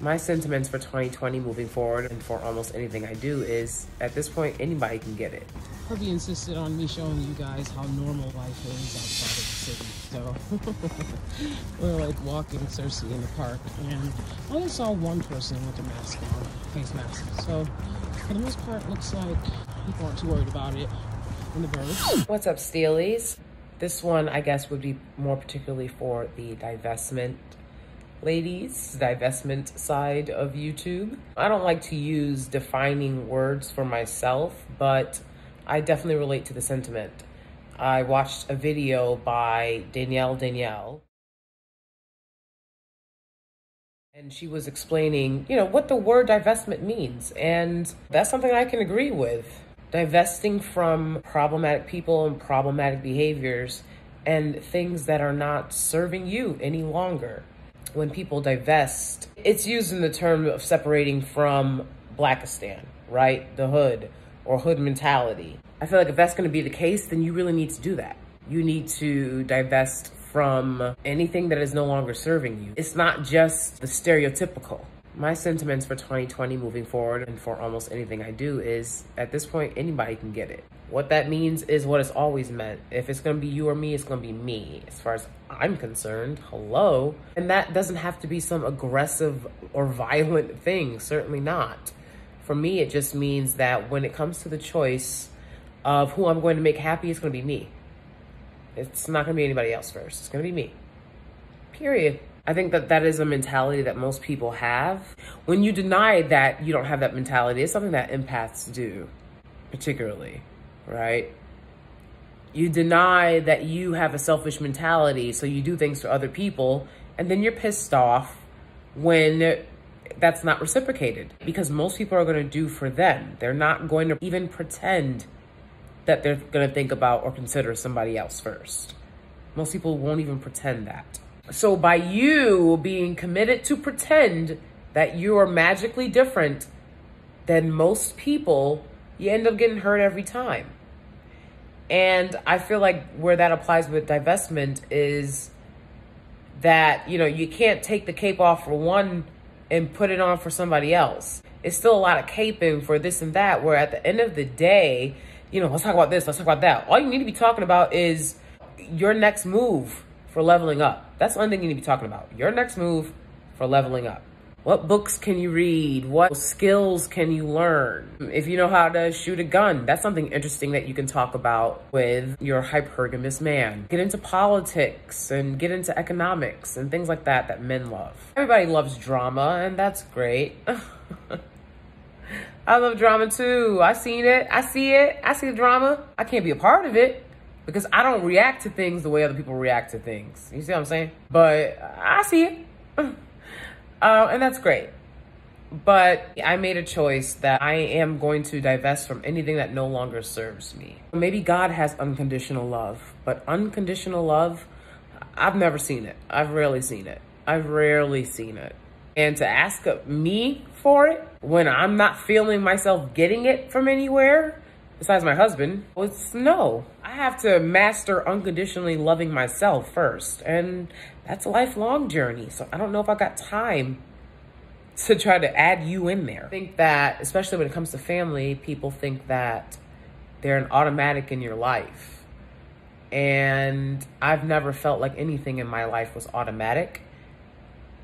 My sentiments for 2020 moving forward and for almost anything I do is, at this point, anybody can get it. Hubby insisted on me showing you guys how normal life is outside of the city. So we're like walking Cersei in the park, and I only saw one person with a mask on, face mask. So for the most part, it looks like people aren't too worried about it in the burbs. What's up, Steelies? This one, I guess, would be more particularly for the divestment ladies, divestment side of YouTube. I don't like to use defining words for myself, but I definitely relate to the sentiment. I watched a video by Danie, and she was explaining, what the word divestment means. And that's something I can agree with. Divesting from problematic people and problematic behaviors and things that are not serving you any longer. When people divest, it's used in the term of separating from Blackistan, right? The hood or hood mentality. I feel like if that's going to be the case, then you really need to do that. You need to divest from anything that is no longer serving you. It's not just the stereotypical. My sentiments for 2020 moving forward and for almost anything I do is, at this point, anybody can get it. What that means is what it's always meant. If it's gonna be you or me, it's gonna be me. As far as I'm concerned, hello. And that doesn't have to be some aggressive or violent thing, certainly not. For me, it just means that when it comes to the choice of who I'm going to make happy, it's gonna be me. It's not gonna be anybody else first, it's gonna be me, period. I think that that is a mentality that most people have. When you deny that you don't have that mentality, it's something that empaths do, particularly, right? You deny that you have a selfish mentality, so you do things for other people, and then you're pissed off when that's not reciprocated, because most people are gonna do for them. They're not going to even pretend that they're gonna think about or consider somebody else first. Most people won't even pretend that. So by you being committed to pretend that you are magically different than most people, you end up getting hurt every time. And I feel like where that applies with divestment is that, you can't take the cape off for one and put it on for somebody else. It's still a lot of caping for this and that, where at the end of the day, let's talk about this, let's talk about that. All you need to be talking about is your next move for leveling up. That's one thing you need to be talking about. Your next move for leveling up. What books can you read? What skills can you learn? If you know how to shoot a gun, that's something interesting that you can talk about with your hypergamous man. Get into politics and get into economics and things like that that men love. Everybody loves drama, and that's great. I love drama too. I seen it. I see it. I see the drama. I can't be a part of it, because I don't react to things the way other people react to things. You see what I'm saying? But I see it. And that's great. But I made a choice that I am going to divest from anything that no longer serves me. Maybe God has unconditional love, but unconditional love, I've never seen it. I've rarely seen it. I've rarely seen it. And to ask me for it when I'm not feeling myself getting it from anywhere, besides my husband, it's no. I have to master unconditionally loving myself first. And that's a lifelong journey. So I don't know if I got time to try to add you in there. I think that, especially when it comes to family, people think that they're an automatic in your life. And I've never felt like anything in my life was automatic.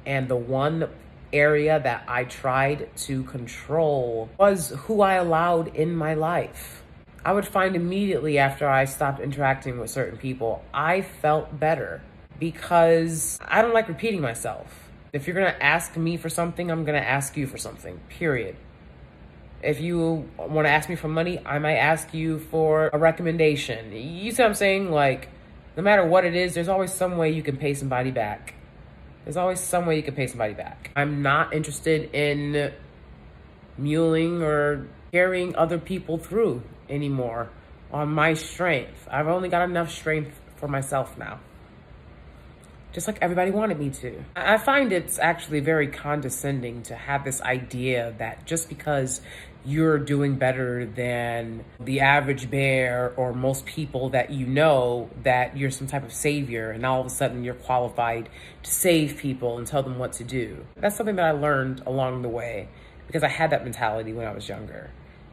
And the one area that I tried to control was who I allowed in my life. I would find immediately after I stopped interacting with certain people, I felt better, because I don't like repeating myself. If you're gonna ask me for something, I'm gonna ask you for something, period. If you wanna ask me for money, I might ask you for a recommendation. You see what I'm saying? Like, no matter what it is, there's always some way you can pay somebody back. There's always some way you can pay somebody back. I'm not interested in muling or carrying other people through anymore on my strength. I've only got enough strength for myself now. just like everybody wanted me to. I find it's actually very condescending to have this idea that just because you're doing better than the average bear or most people that you know, that you're some type of savior, and all of a sudden you're qualified to save people and tell them what to do. That's something that I learned along the way because I had that mentality when I was younger.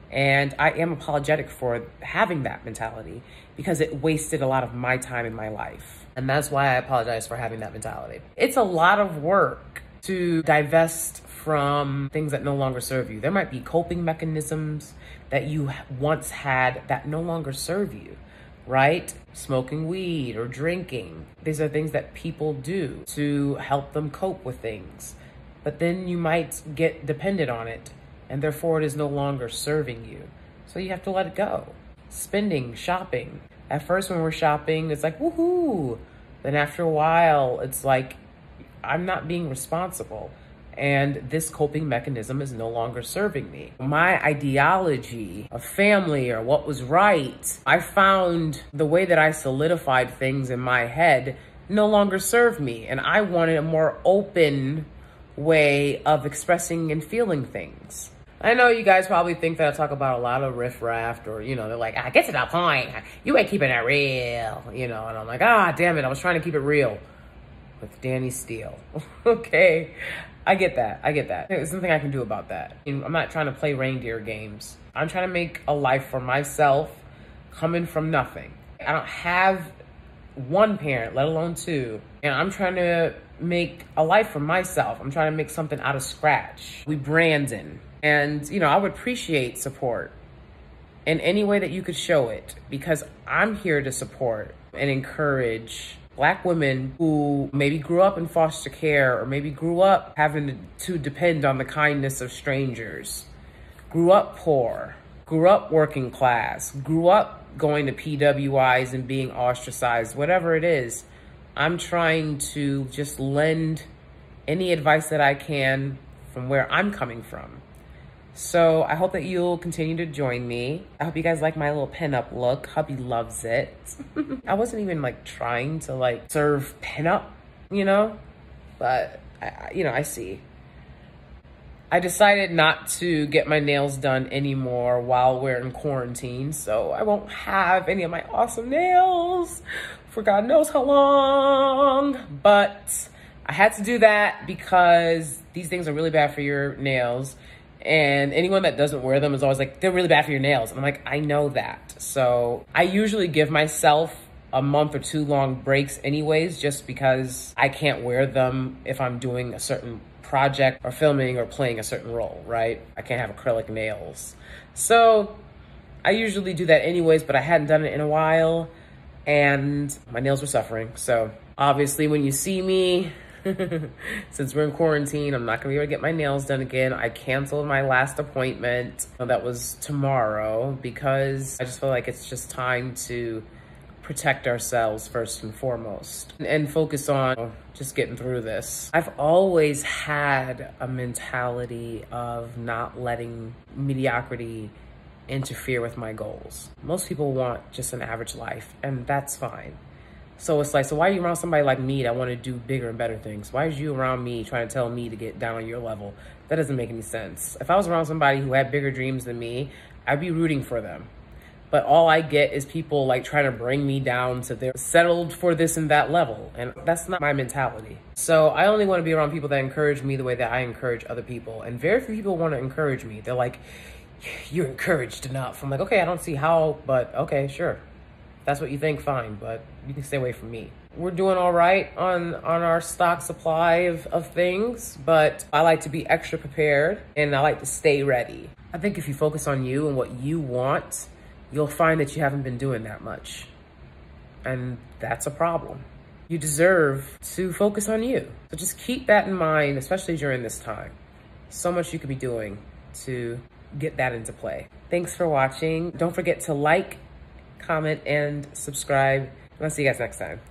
And I am apologetic for having that mentality because it wasted a lot of my time in my life. And that's why I apologize for having that mentality. It's a lot of work to divest from things that no longer serve you. There might be coping mechanisms that you once had that no longer serve you, right? Smoking weed or drinking. These are things that people do to help them cope with things. But then you might get dependent on it, and therefore it is no longer serving you. So you have to let it go. Spending, shopping. At first when we're shopping, it's like, woohoo. Then after a while, it's like, I'm not being responsible. And this coping mechanism is no longer serving me. My ideology of family or what was right, I found the way that I solidified things in my head no longer served me. And I wanted a more open way of expressing and feeling things. I know you guys probably think that I talk about a lot of riffraff, or, you know, they're like, get to the point. You ain't keeping it real, you know, and I'm like, damn it. I was trying to keep it real with DanieSteel. Okay. I get that. There's something I can do about that. I'm not trying to play reindeer games. I'm trying to make a life for myself coming from nothing. I don't have one parent, let alone two. And I'm trying to make a life for myself. I'm trying to make something out of scratch. We branding. And, you know, I would appreciate support in any way that you could show it, because I'm here to support and encourage Black women who maybe grew up in foster care, or maybe grew up having to depend on the kindness of strangers, grew up poor, grew up working class, grew up going to PWIs and being ostracized, whatever it is. I'm trying to just lend any advice that I can from where I'm coming from. So I hope that you'll continue to join me. I hope you guys like my little pinup look. Hubby loves it. I wasn't even like trying to like serve pinup, you know, but I see. I decided not to get my nails done anymore while we're in quarantine, so I won't have any of my awesome nails for God knows how long. But I had to do that because these things are really bad for your nails. And anyone that doesn't wear them is always like, they're really bad for your nails. And I'm like, I know that. So I usually give myself a month or 2 long breaks anyways, just because I can't wear them if I'm doing a certain project or filming or playing a certain role, right? I can't have acrylic nails. So I usually do that anyways, but I hadn't done it in a while and my nails were suffering. So obviously when you see me, since we're in quarantine, I'm not gonna be able to get my nails done again. I canceled my last appointment. That was tomorrow, because I just feel like it's just time to protect ourselves first and foremost and focus on just getting through this. I've always had a mentality of not letting mediocrity interfere with my goals. Most people want just an average life, and that's fine. So it's like, so why are you around somebody like me that want to do bigger and better things? Why is you around me trying to tell me to get down on your level? That doesn't make any sense. If I was around somebody who had bigger dreams than me, I'd be rooting for them. But all I get is people like trying to bring me down to their settled for this and that level. And that's not my mentality. So I only want to be around people that encourage me the way that I encourage other people. And very few people want to encourage me. They're like, you're encouraged enough. I'm like, okay, I don't see how, but okay, sure. That's what you think, fine, but you can stay away from me. We're doing all right on our stock supply of things, but I like to be extra prepared and I like to stay ready. I think if you focus on you and what you want, you'll find that you haven't been doing that much. And that's a problem. You deserve to focus on you. So just keep that in mind, especially during this time. So much you could be doing to get that into play. Thanks for watching. Don't forget to like, comment, and subscribe. And I'll see you guys next time.